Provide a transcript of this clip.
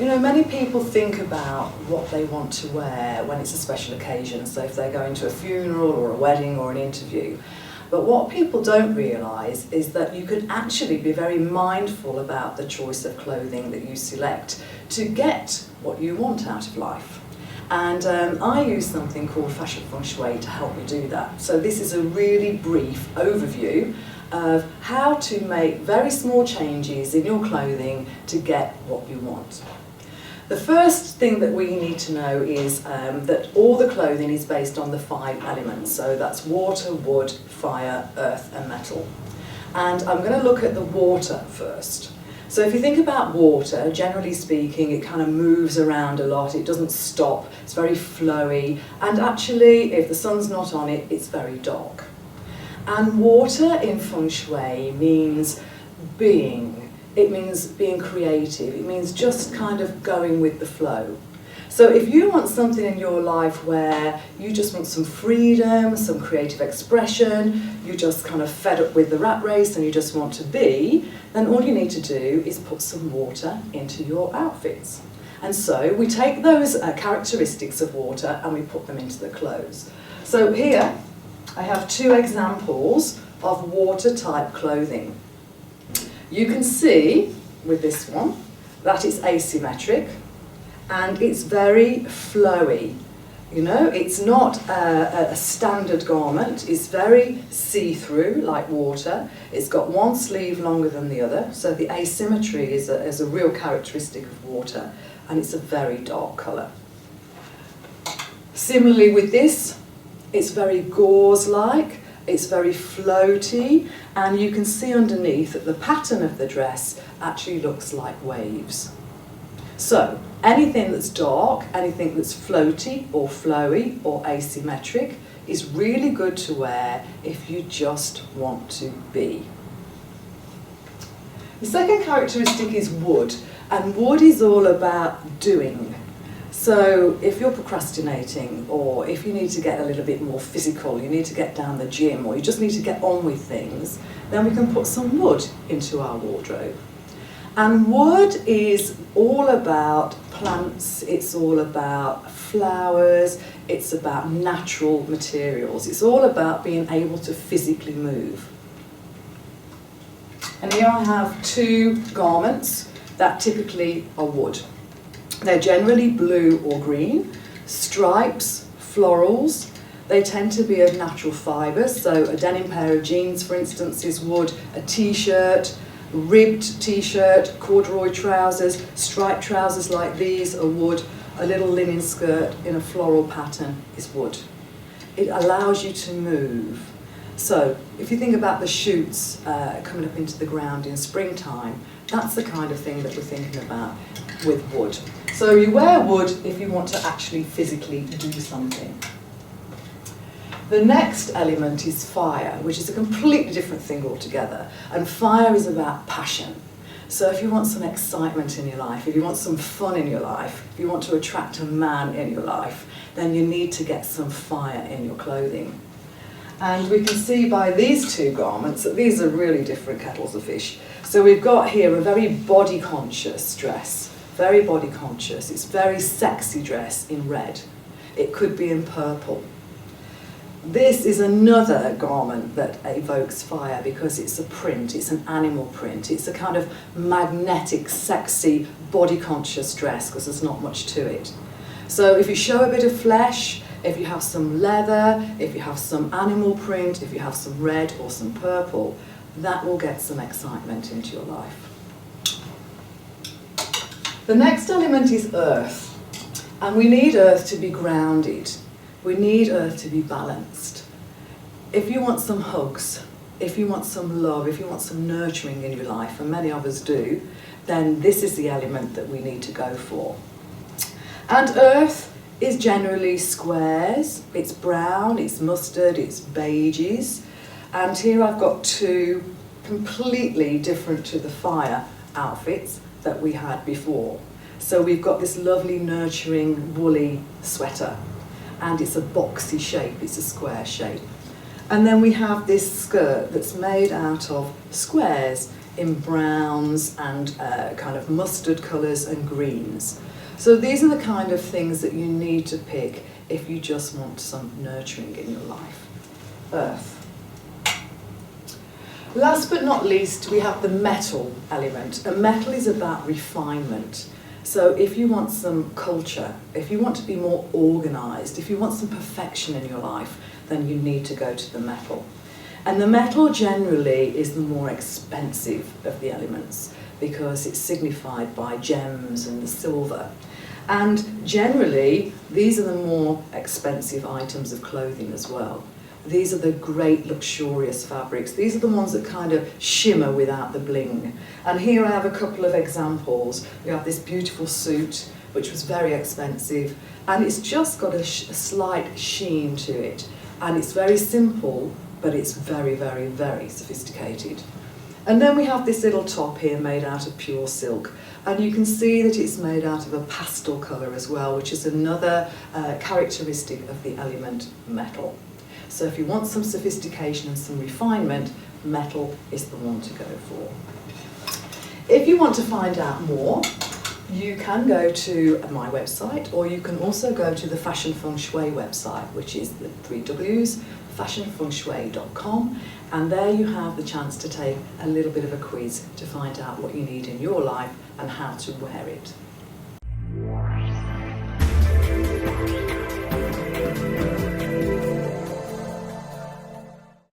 You know, many people think about what they want to wear when it's a special occasion, so if they're going to a funeral or a wedding or an interview. But what people don't realise is that you can actually be very mindful about the choice of clothing that you select to get what you want out of life. And I use something called Fashion Feng Shui to help me do that. So this is a really brief overview of how to make very small changes in your clothing to get what you want. The first thing that we need to know is that all the clothing is based on the 5 elements. So that's water, wood, fire, earth and metal. And I'm going to look at the water first. So if you think about water, generally speaking, it kind of moves around a lot, it doesn't stop, it's very flowy, and actually if the sun's not on it, it's very dark. And water in Feng Shui means being. It means being creative, it means just kind of going with the flow. So if you want something in your life where you just want some freedom, some creative expression, you're just kind of fed up with the rat race and you just want to be, then all you need to do is put some water into your outfits. And so we take those characteristics of water and we put them into the clothes. So here I have 2 examples of water type clothing. You can see with this one that it's asymmetric and it's very flowy. You know, it's not a standard garment, it's very see-through like water. It's got one sleeve longer than the other, so the asymmetry is a real characteristic of water, and it's a very dark colour. Similarly with this, it's very gauze-like. It's very floaty, and you can see underneath that the pattern of the dress actually looks like waves. So, anything that's dark, anything that's floaty or flowy or asymmetric is really good to wear if you just want to be. The second characteristic is wood, and wood is all about doing. So if you're procrastinating, or if you need to get a little bit more physical, you need to get down the gym, or you just need to get on with things, then we can put some wood into our wardrobe. And wood is all about plants, it's all about flowers, it's about natural materials, it's all about being able to physically move. And here I have 2 garments that typically are wood. They're generally blue or green, stripes, florals. They tend to be of natural fibres, so a denim pair of jeans, for instance, is wood, a t-shirt, ribbed t-shirt, corduroy trousers, striped trousers like these are wood, a little linen skirt in a floral pattern is wood. It allows you to move. So if you think about the shoots coming up into the ground in springtime, that's the kind of thing that we're thinking about with wood. So you wear wood if you want to actually physically do something. The next element is fire, which is a completely different thing altogether. And fire is about passion. So if you want some excitement in your life, if you want some fun in your life, if you want to attract a man in your life, then you need to get some fire in your clothing. And we can see by these 2 garments that these are really different kettles of fish. So we've got here a very body-conscious dress. Very body conscious, it's very sexy dress in red. It could be in purple. This is another garment that evokes fire because it's a print, it's an animal print. It's a kind of magnetic, sexy, body conscious dress because there's not much to it. So if you show a bit of flesh, if you have some leather, if you have some animal print, if you have some red or some purple, that will get some excitement into your life. The next element is earth, and we need earth to be grounded. We need earth to be balanced. If you want some hugs, if you want some love, if you want some nurturing in your life, and many of us do, then this is the element that we need to go for. And earth is generally squares, it's brown, it's mustard, it's beiges, and here I've got 2 completely different to the fire outfits that we had before. So we've got this lovely nurturing woolly sweater, and it's a boxy shape, it's a square shape. And then we have this skirt that's made out of squares. in browns and kind of mustard colours and greens. So these are the kind of things that you need to pick if you just want some nurturing in your life. Earth. Last but not least, we have the metal element. And metal is about refinement. So if you want some culture, if you want to be more organised, if you want some perfection in your life, then you need to go to the metal. And the metal generally is the more expensive of the elements because it's signified by gems and the silver. And generally, these are the more expensive items of clothing as well. These are the great luxurious fabrics. These are the ones that kind of shimmer without the bling. And here I have a couple of examples. We have this beautiful suit, which was very expensive, and it's just got a slight sheen to it. And it's very simple, but it's very, very, very sophisticated. And then we have this little top here made out of pure silk. And you can see that it's made out of a pastel colour as well, which is another characteristic of the element metal. So if you want some sophistication and some refinement, metal is the one to go for. If you want to find out more, you can go to my website, or you can also go to the Fashion Feng Shui website, which is the 3 Ws, fashionfengshui.com, and there you have the chance to take a little bit of a quiz to find out what you need in your life and how to wear it.